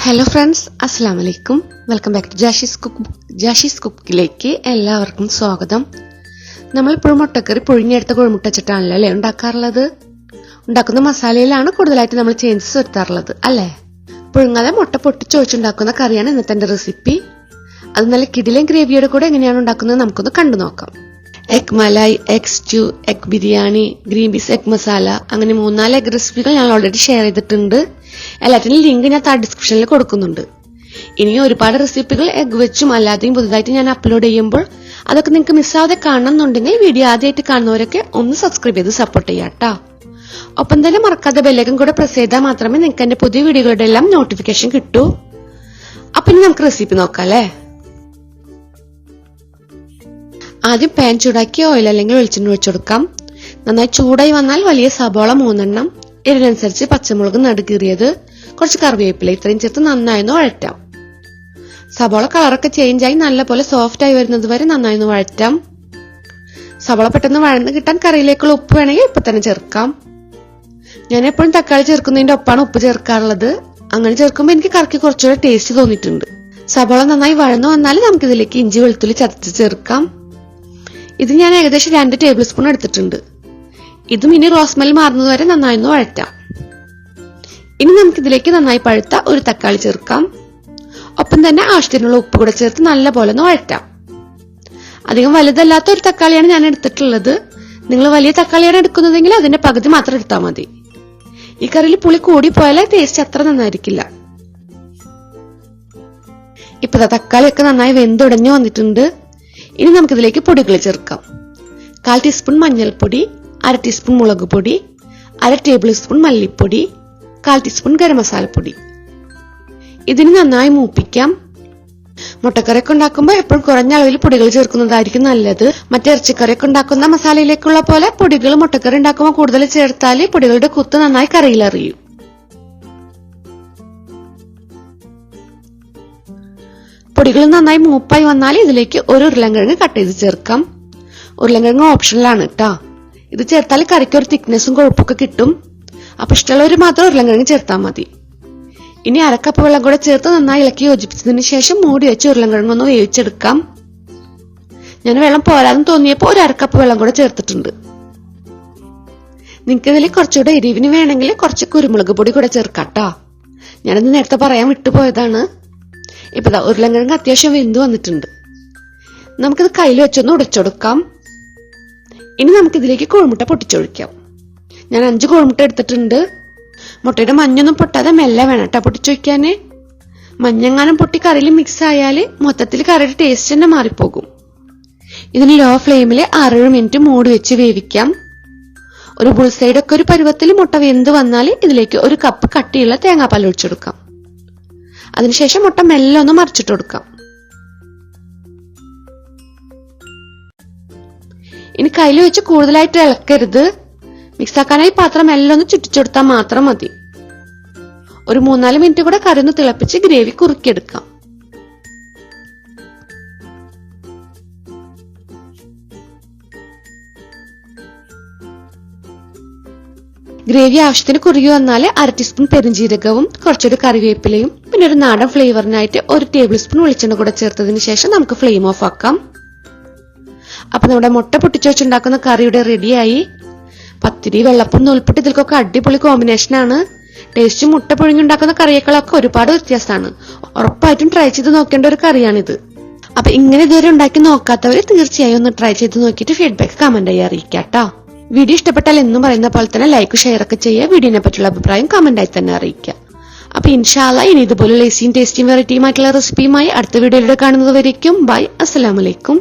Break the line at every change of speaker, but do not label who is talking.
Hello friends, അസ്സലാമു അലൈക്കും. Welcome back to Jashi's കുക്കിലേക്ക് എല്ലാവർക്കും സ്വാഗതം. നമ്മളിപ്പോഴും മുട്ടക്കറി പുഴുങ്ങിയെടുത്ത കോഴിമുട്ട വെച്ചിട്ടാണല്ലോ അല്ലേ ഉണ്ടാക്കാറുള്ളത്. ഉണ്ടാക്കുന്ന മസാലയിലാണ് കൂടുതലായിട്ട് നമ്മൾ ചേഞ്ചസ് വരുത്താറുള്ളത് അല്ലേ. പുഴുങ്ങാതെ മുട്ട പൊട്ടിച്ചൊഴിച്ചുണ്ടാക്കുന്ന കറിയാണ് ഇന്നത്തെ എൻ്റെ റെസിപ്പി. അത് നല്ല കിടിലൻ ഗ്രേവിയോടെ കൂടെ എങ്ങനെയാണ് ഉണ്ടാക്കുന്നത് നമുക്കൊന്ന് കണ്ടു നോക്കാം. Egg malai, egg stew, egg biryani, green peas, egg masala, അങ്ങനെ 3-4 എഗ് റെസിപ്പികൾ ഞാൻ ഓൾറെഡി ഷെയർ ചെയ്തിട്ടുണ്ട്. എല്ലാറ്റിനും ലിങ്ക് ഞാൻ താഴെ ഡിസ്ക്രിപ്ഷനിൽ കൊടുക്കുന്നുണ്ട്. ഇനിയും ഒരുപാട് റെസിപ്പികൾ എഗ് വെച്ചും അല്ലാതെയും പുതുതായിട്ട് ഞാൻ അപ്ലോഡ് ചെയ്യുമ്പോൾ അതൊക്കെ നിങ്ങൾക്ക് മിസ്സാവാതെ കാണണം എന്നുണ്ടെങ്കിൽ വീഡിയോ ആദ്യമായിട്ട് കാണുന്നവരൊക്കെ ഒന്ന് സബ്സ്ക്രൈബ് ചെയ്ത് സപ്പോർട്ട് ചെയ്യാം കേട്ടോ. ഒപ്പം തന്നെ മറക്കാതെ ബെല്ലൈക്കൺ കൂടെ പ്രസ് ചെയ്താൽ മാത്രമേ നിങ്ങൾക്ക് എന്റെ പുതിയ വീഡിയോകളുടെ എല്ലാം നോട്ടിഫിക്കേഷൻ കിട്ടൂ. അപ്പൊ ഇനി നമുക്ക് റെസിപ്പി നോക്കാം അല്ലേ. ആദ്യം പാൻ ചൂടാക്കി ഓയിൽ അല്ലെങ്കിൽ വെളിച്ചെണ്ണ ഒഴിച്ചു കൊടുക്കാം. നന്നായി ചൂടായി വന്നാൽ വലിയ സബോള 3 എണ്ണം, എരിവനുസരിച്ച് പച്ചമുളക് നടുകീറിയത്, കുറച്ച് കറിവേപ്പില, ഇത്രയും ചേർത്ത് നന്നായി ഒന്ന് വഴറ്റാം. സബോള കളറൊക്കെ ചേഞ്ച് ആയി നല്ലപോലെ സോഫ്റ്റ് ആയി വരുന്നത് വരെ നന്നായി ഒന്ന് വഴറ്റാം. സബോള പെട്ടെന്ന് വഴന്ന് കിട്ടാൻ കറിയിലേക്കുള്ള ഉപ്പ് വേണമെങ്കിൽ ഇപ്പൊ തന്നെ ചേർക്കാം. ഞാൻ എപ്പോഴും തക്കാളി ചേർക്കുന്നതിന്റെ ഒപ്പാണ് ഉപ്പ് ചേർക്കാറുള്ളത്. അങ്ങനെ ചേർക്കുമ്പോൾ എനിക്ക് കറിക്ക് കുറച്ചുകൂടെ ടേസ്റ്റ് തോന്നിയിട്ടുണ്ട്. സബോള നന്നായി വഴന്നു വന്നാൽ നമുക്കിതിലേക്ക് ഇഞ്ചി വെളുത്തുള്ളി ചതച്ച് ചേർക്കാം. ഇത് ഞാൻ ഏകദേശം 2 ടേബിൾ സ്പൂൺ എടുത്തിട്ടുണ്ട്. ഇതും ഇനി റോസ്മെൽ മാറുന്നത് വരെ നന്നായി ഒന്ന് വഴറ്റാം. ഇനി നമുക്കിതിലേക്ക് നന്നായി പഴുത്ത ഒരു തക്കാളി ചേർക്കാം. ഒപ്പം തന്നെ ആവശ്യത്തിനുള്ള ഉപ്പ് കൂടെ ചേർത്ത് നല്ലപോലെ ഒന്ന് വഴറ്റാം. അധികം വലുതല്ലാത്ത ഒരു തക്കാളിയാണ് ഞാൻ എടുത്തിട്ടുള്ളത്. നിങ്ങൾ വലിയ തക്കാളിയാണ് എടുക്കുന്നതെങ്കിൽ അതിന്റെ പകുതി മാത്രം എടുത്താൽ മതി. ഈ കറിയിൽ പുളി കൂടി പോയാലേ ടേസ്റ്റ് അത്ര നന്നായിരിക്കില്ല. ഇപ്പൊ തക്കാളിയൊക്കെ നന്നായി വെന്തുടഞ്ഞു വന്നിട്ടുണ്ട്. ഇനി നമുക്കിതിലേക്ക് പൊടികൾ ചേർക്കാം. 1/4 ടീസ്പൂൺ മഞ്ഞൾപ്പൊടി, 1/2 ടീസ്പൂൺ മുളക് പൊടി, 1/2 ടേബിൾ സ്പൂൺ മല്ലിപ്പൊടി, 1/4 ടീസ്പൂൺ ഗരം മസാലപ്പൊടി. ഇതിന് നന്നായി മൂപ്പിക്കാം. മുട്ടക്കറിയൊക്കെ ഉണ്ടാക്കുമ്പോൾ എപ്പോഴും കുറഞ്ഞ അളവിൽ പൊടികൾ ചേർക്കുന്നതായിരിക്കും നല്ലത്. മറ്റേ ഇറച്ചിക്കറിയൊക്കെ ഉണ്ടാക്കുന്ന മസാലയിലേക്കുള്ള പോലെ പൊടികൾ മുട്ടക്കറി ഉണ്ടാക്കുമ്പോൾ കൂടുതൽ ചേർത്താൽ പൊടികളുടെ കുത്ത് നന്നായി കറിയിലറിയും. പൊടികൾ നന്നായി മൂപ്പായി വന്നാൽ ഇതിലേക്ക് ഒരു ഉരുളൻകിഴങ്ങ് കട്ട് ചെയ്ത് ചേർക്കാം. ഉരുളൻകിഴങ്ങ് ഓപ്ഷണലാണ് കേട്ടോ. ഇത് ചേർത്താൽ കറിക്ക് ഒരു തിക്നെസ്സും കൊഴുപ്പൊക്കെ കിട്ടും. അപ്പൊ ഇഷ്ടമുള്ളവർ മാത്രം ഉരുളൻകിഴങ്ങ് ചേർത്താൽ മതി. ഇനി 1/2 കപ്പ് വെള്ളം കൂടെ ചേർത്ത് നന്നായി ഇളക്കി യോജിപ്പിച്ചതിന് ശേഷം മൂടി വെച്ച് ഉരുളൻകിഴങ്ങ് ഒന്ന് വേവിച്ചെടുക്കാം. ഞാൻ വെള്ളം പോരാതെന്ന് തോന്നിയപ്പോൾ ഒരു 1/2 കപ്പ് വെള്ളം കൂടെ ചേർത്തിട്ടുണ്ട്. നിങ്ങൾക്ക് ഇതിൽ കുറച്ചുകൂടെ എരിവിന് വേണമെങ്കിൽ കുറച്ച് കുരുമുളക് പൊടി കൂടെ ചേർക്കാം കേട്ടോ. ഞാനത് നേരത്തെ പറയാൻ വിട്ടുപോയതാണ്. ഇപ്പൊ ഉരുളൻകിഴങ്ങ് അത്യാവശ്യം വെന്ത് വന്നിട്ടുണ്ട്. നമുക്കിത് കയ്യിൽ വെച്ചൊന്ന് ഉടച്ചെടുക്കാം. ഇനി നമുക്കിതിലേക്ക് കോഴിമുട്ട പൊട്ടിച്ചൊഴിക്കാം. ഞാൻ 5 കോഴിമുട്ട എടുത്തിട്ടുണ്ട്. മുട്ടയുടെ മഞ്ഞൊന്നും പൊട്ടാതെ മെല്ലെ വേണം കേട്ടോ പൊട്ടിച്ചൊഴിക്കാന്. മഞ്ഞെങ്ങാനും പൊട്ടി കറിയിൽ മിക്സ് ആയാൽ മൊത്തത്തിൽ കറിയുടെ ടേസ്റ്റ് തന്നെ മാറിപ്പോകും. ഇതിന് ലോ ഫ്ലെയിമിൽ 6-7 മിനിറ്റ് മൂടി വെച്ച് വേവിക്കാം. ഒരു ബുൾ സൈഡൊക്കെ ഒരു പരുവത്തിൽ മുട്ട വെന്ത് വന്നാൽ ഇതിലേക്ക് 1 കപ്പ് കട്ടിയുള്ള തേങ്ങാപ്പാൽ ഒഴിച്ചെടുക്കാം. അതിനുശേഷം മുട്ട മെല്ലെ ഒന്ന് മറിച്ചിട്ട് കൊടുക്കാം. ഇനി കയ്യിൽ വെച്ച് കൂടുതലായിട്ട് ഇളക്കരുത്. മിക്സാക്കാനായി പാത്രം മെല്ലെ ഒന്ന് ചുറ്റിച്ചെടുത്താൽ മാത്രം മതി. ഒരു 3-4 മിനിറ്റ് കൂടെ കറി ഒന്ന് തിളപ്പിച്ച് ഗ്രേവി കുറുക്കിയെടുക്കാം. ഗ്രേവി ആവശ്യത്തിന് കുറുകി വന്നാൽ 1/2 ടീസ്പൂൺ പെരുംജീരകവും കുറച്ചൊരു കറിവേപ്പിലയും പിന്നെ ഒരു നാടൻ ഫ്ലേവറിനായിട്ട് 1 ടേബിൾ സ്പൂൺ വെളിച്ചെണ്ണ കൂടെ ചേർത്തതിന് ശേഷം നമുക്ക് ഫ്ലെയിം ഓഫ് ആക്കാം. അപ്പൊ നമ്മുടെ മുട്ട പൊട്ടിച്ചുണ്ടാക്കുന്ന കറിയുടെ റെഡിയായി. പത്തിരി, വെള്ളപ്പം, നൂൽപ്പുട്ട് ഇതിൽക്കൊക്കെ അടിപൊളി കോമ്പിനേഷനാണ്. ടേസ്റ്റ് മുട്ട പുഴുങ്ങിണ്ടാക്കുന്ന കറിയേക്കാളൊക്കെ ഒരുപാട് വ്യത്യാസമാണ്. ഉറപ്പായിട്ടും ട്രൈ ചെയ്ത് നോക്കേണ്ട ഒരു കറിയാണിത്. അപ്പൊ ഇങ്ങനെ ഇതുവരെ ഉണ്ടാക്കി നോക്കാത്തവര് തീർച്ചയായും ഒന്ന് ട്രൈ ചെയ്ത് നോക്കിയിട്ട് ഫീഡ്ബാക്ക് കമന്റ് ആയി അറിയിക്കാട്ടോ. വീഡിയോ ഇഷ്ടപ്പെട്ടാൽ എന്നും പറയുന്ന പോലെ തന്നെ ലൈക്ക്, ഷെയർ ഒക്കെ ചെയ്യുക. വീഡിയോനെ പറ്റിയുള്ള അഭിപ്രായം കമന്റ് ആയി തന്നെ അറിയിക്കുക. അപ്പൊ ഇൻഷാ അല്ലാഹ് ഇനി ഇതുപോലെ ഈസിയും ടേസ്റ്റിയും വെറൈറ്റിയുമായിട്ടുള്ള റെസിപ്പിയുമായി അടുത്ത വീഡിയോയിലൂടെ കാണുന്നത് വരേക്കും ബൈ, അസ്സലാമു അലൈക്കും.